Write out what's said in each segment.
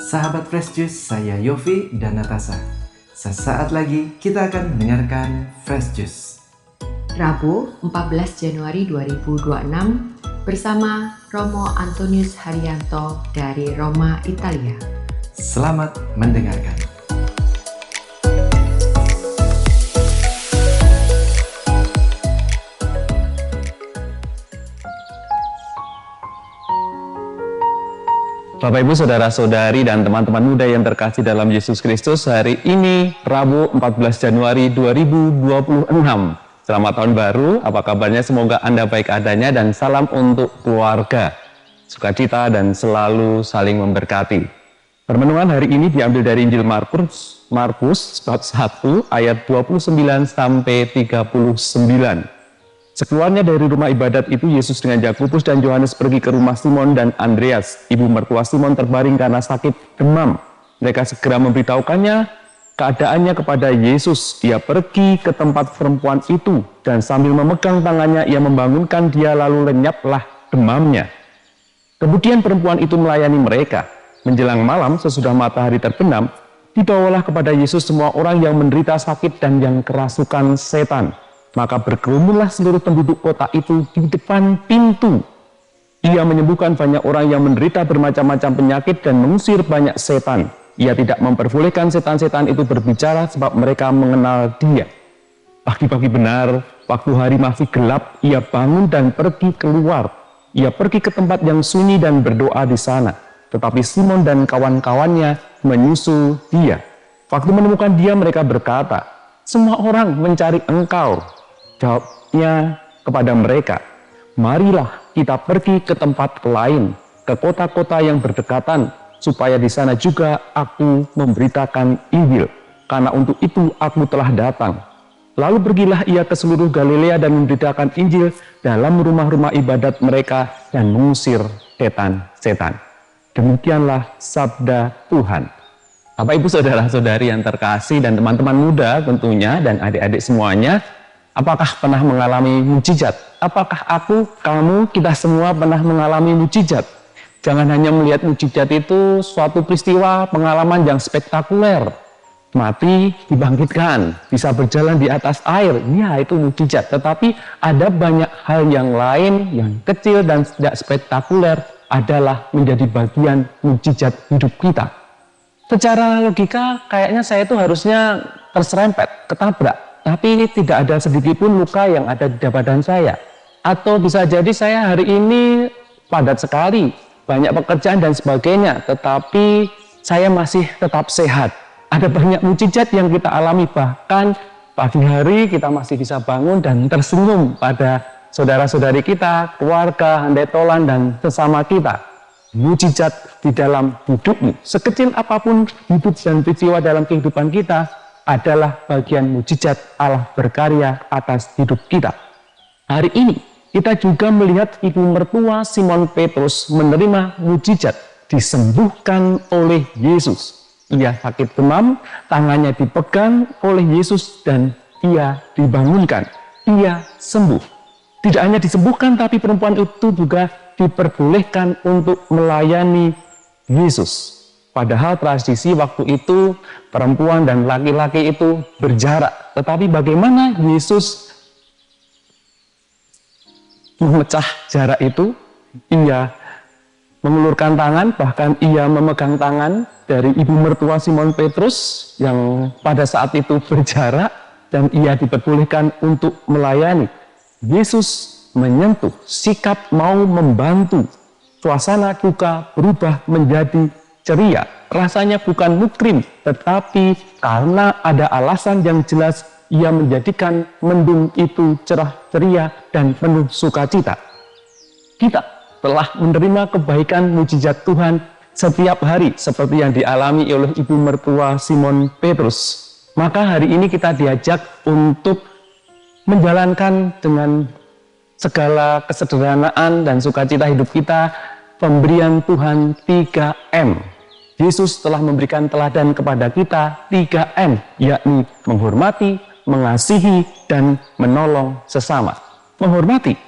Sahabat Fresh Juice, saya Yofi dan Natasha. Sesaat lagi kita akan mendengarkan Fresh Juice. Rabu 14 Januari 2026 bersama Romo Antonius Haryanto dari Roma, Italia. Selamat mendengarkan. Bapak Ibu Saudara-saudari dan teman-teman muda yang terkasih dalam Yesus Kristus, hari ini Rabu 14 Januari 2026. Selamat tahun baru, apa kabarnya? Semoga Anda baik adanya dan salam untuk keluarga, sukacita dan selalu saling memberkati. Permenungan hari ini diambil dari Injil Markus bab 1 ayat 29 sampai 39. Sekeluarnya dari rumah ibadat itu, Yesus dengan Yakobus dan Yohanes pergi ke rumah Simon dan Andreas. Ibu mertua Simon terbaring karena sakit demam. Mereka segera memberitahukannya keadaannya kepada Yesus. Dia pergi ke tempat perempuan itu dan sambil memegang tangannya ia membangunkan dia, lalu lenyaplah demamnya. Kemudian perempuan itu melayani mereka. Menjelang malam sesudah matahari terbenam, dibawalah kepada Yesus semua orang yang menderita sakit dan yang kerasukan setan. Maka berkerumunlah seluruh penduduk kota itu di depan pintu. Ia menyembuhkan banyak orang yang menderita bermacam-macam penyakit dan mengusir banyak setan. Ia tidak memperbolehkan setan-setan itu berbicara sebab mereka mengenal dia. Pagi-pagi benar, waktu hari masih gelap, ia bangun dan pergi keluar. Ia pergi ke tempat yang sunyi dan berdoa di sana. Tetapi Simon dan kawan-kawannya menyusul dia. Waktu menemukan dia, mereka berkata, "Semua orang mencari engkau." Jawabnya kepada mereka, "Marilah kita pergi ke tempat lain, ke kota-kota yang berdekatan, supaya di sana juga aku memberitakan Injil, karena untuk itu aku telah datang." Lalu pergilah ia ke seluruh Galilea dan memberitakan Injil dalam rumah-rumah ibadat mereka dan mengusir setan-setan. Demikianlah sabda Tuhan. Bapak Ibu Saudara-saudari yang terkasih dan teman-teman muda tentunya dan adik-adik semuanya, apakah pernah mengalami mukjizat? Apakah aku, kamu, kita semua pernah mengalami mukjizat? Jangan hanya melihat mukjizat itu suatu peristiwa pengalaman yang spektakuler. Mati, dibangkitkan, bisa berjalan di atas air, ya itu mukjizat. Tetapi ada banyak hal yang lain yang kecil dan tidak spektakuler adalah menjadi bagian mukjizat hidup kita. Secara logika kayaknya saya itu harusnya terserempet, ketabrak. Tapi tidak ada sedikit pun luka yang ada di badan saya. Atau bisa jadi saya hari ini padat sekali, banyak pekerjaan dan sebagainya, tetapi saya masih tetap sehat. Ada banyak mukjizat yang kita alami, bahkan pagi hari kita masih bisa bangun dan tersenyum pada saudara-saudari kita, keluarga, handai tolan, dan sesama kita. Mukjizat di dalam hidupmu, sekecil apapun hidup dan peristiwa dalam kehidupan kita, adalah bagian mukjizat Allah berkarya atas hidup kita. Hari ini kita juga melihat ibu mertua Simon Petrus menerima mukjizat, disembuhkan oleh Yesus. Ia sakit demam, tangannya dipegang oleh Yesus dan ia dibangunkan. Ia sembuh. Tidak hanya disembuhkan, tapi perempuan itu juga diperbolehkan untuk melayani Yesus. Padahal tradisi waktu itu perempuan dan laki-laki itu berjarak. Tetapi bagaimana Yesus memecah jarak itu? Ia mengulurkan tangan, bahkan ia memegang tangan dari ibu mertua Simon Petrus yang pada saat itu berjarak dan ia diperbolehkan untuk melayani. Yesus menyentuh, sikap mau membantu. Suasana duka berubah menjadi ceria. Rasanya bukan mukrim, tetapi karena ada alasan yang jelas, ia menjadikan mendung itu cerah ceria dan penuh sukacita. Kita telah menerima kebaikan mukjizat Tuhan setiap hari seperti yang dialami oleh ibu mertua Simon Petrus. Maka hari ini kita diajak untuk menjalankan dengan segala kesederhanaan dan sukacita hidup kita pemberian Tuhan 3M. Yesus telah memberikan teladan kepada kita 3M, yakni menghormati, mengasihi, dan menolong sesama. Menghormati,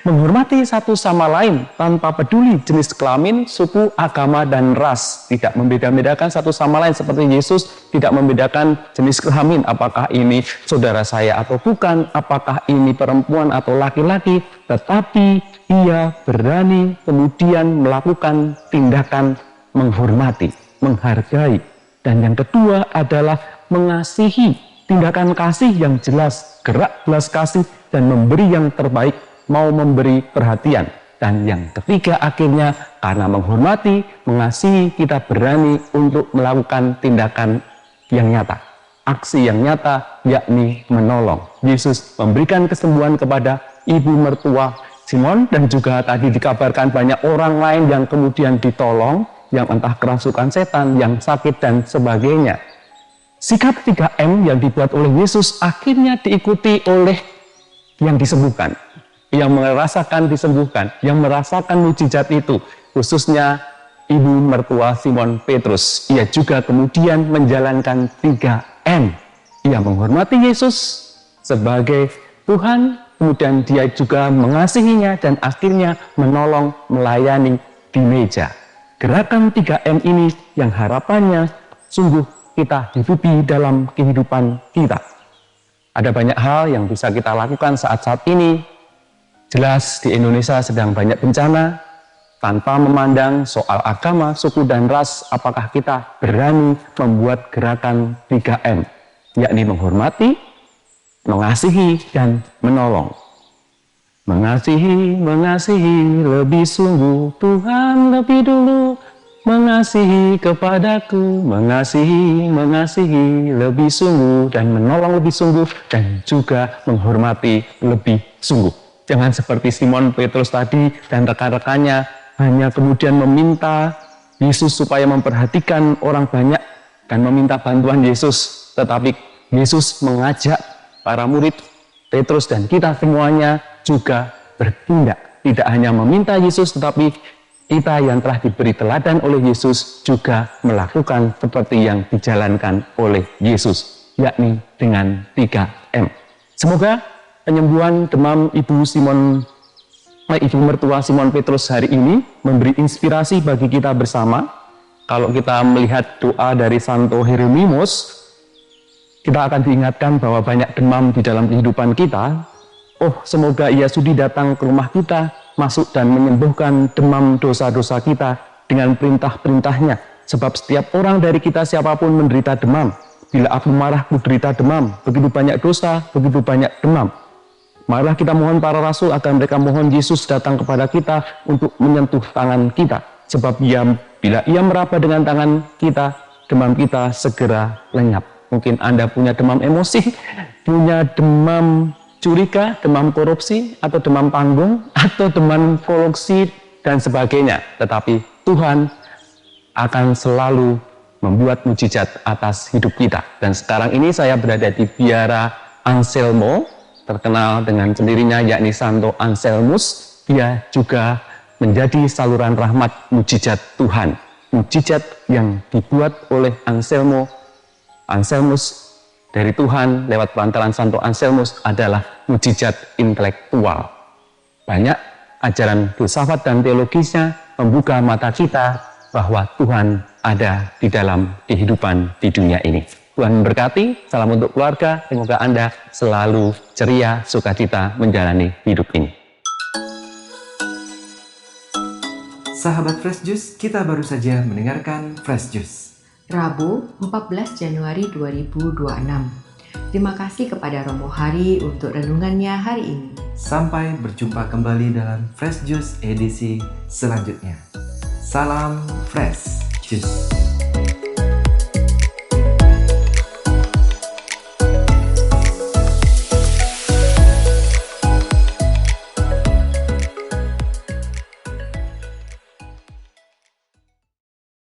Menghormati satu sama lain tanpa peduli jenis kelamin, suku, agama, dan ras. Tidak membeda-bedakan satu sama lain seperti Yesus tidak membedakan jenis kelamin. Apakah ini saudara saya atau bukan, apakah ini perempuan atau laki-laki. Tetapi ia berani kemudian melakukan tindakan menghormati, menghargai. Dan yang kedua adalah mengasihi. Tindakan kasih yang jelas, gerak belas kasih dan memberi yang terbaik, mau memberi perhatian. Dan yang ketiga akhirnya karena menghormati, mengasihi, kita berani untuk melakukan tindakan yang nyata. Aksi yang nyata yakni menolong. Yesus memberikan kesembuhan kepada ibu mertua Simon dan juga tadi dikabarkan banyak orang lain yang kemudian ditolong, yang entah kerasukan setan, yang sakit dan sebagainya. Sikap 3M yang dibuat oleh Yesus akhirnya diikuti oleh yang disembuhkan, yang merasakan disembuhkan, yang merasakan mujizat itu, khususnya ibu mertua Simon Petrus. Ia juga kemudian menjalankan 3M. Ia menghormati Yesus sebagai Tuhan, kemudian dia juga mengasihinya dan akhirnya menolong, melayani di meja. Gerakan 3M ini yang harapannya sungguh kita hidupi dalam kehidupan kita. Ada banyak hal yang bisa kita lakukan saat-saat ini. Jelas di Indonesia sedang banyak bencana, tanpa memandang soal agama, suku, dan ras, apakah kita berani membuat gerakan 3M, yakni menghormati, mengasihi, dan menolong. Mengasihi, mengasihi lebih sungguh, Tuhan lebih dulu mengasihi kepadaku, mengasihi, mengasihi lebih sungguh, dan menolong lebih sungguh, dan juga menghormati lebih sungguh. Jangan seperti Simon Petrus tadi dan rekan-rekannya hanya kemudian meminta Yesus supaya memperhatikan orang banyak dan meminta bantuan Yesus. Tetapi Yesus mengajak para murid, Petrus dan kita semuanya juga bertindak. Tidak hanya meminta Yesus, tetapi kita yang telah diberi teladan oleh Yesus juga melakukan seperti yang dijalankan oleh Yesus, yakni dengan 3M. Semoga penyembuhan demam ibu mertua Simon Petrus hari ini memberi inspirasi bagi kita bersama. Kalau kita melihat doa dari Santo Hieronymus, kita akan diingatkan bahwa banyak demam di dalam kehidupan kita. Oh, semoga ia sudi datang ke rumah kita, masuk dan menyembuhkan demam dosa-dosa kita dengan perintah-perintahnya. Sebab setiap orang dari kita siapapun menderita demam. Bila aku marah, aku derita demam. Begitu banyak dosa, begitu banyak demam. Marilah kita mohon para rasul agar mereka mohon Yesus datang kepada kita untuk menyentuh tangan kita. Sebab bila ia meraba dengan tangan kita, demam kita segera lenyap. Mungkin Anda punya demam emosi, punya demam curiga, demam korupsi, atau demam panggung, atau demam koloksi, dan sebagainya. Tetapi Tuhan akan selalu membuat mujizat atas hidup kita. Dan sekarang ini saya berada di Biara Anselmo, terkenal dengan sendirinya yakni Santo Anselmus. Dia juga menjadi saluran rahmat mujizat Tuhan. Mujizat yang dibuat oleh Anselmus dari Tuhan lewat perantaran Santo Anselmus adalah mujizat intelektual. Banyak ajaran filsafat dan teologisnya membuka mata kita bahwa Tuhan ada di dalam kehidupan di dunia ini. Tuhan memberkati, salam untuk keluarga, semoga Anda selalu ceria, sukacita menjalani hidup ini. Sahabat Fresh Juice, kita baru saja mendengarkan Fresh Juice Rabu 14 Januari 2026. Terima kasih kepada Romo Hari untuk renungannya hari ini. Sampai berjumpa kembali dalam Fresh Juice edisi selanjutnya. Salam Fresh Juice.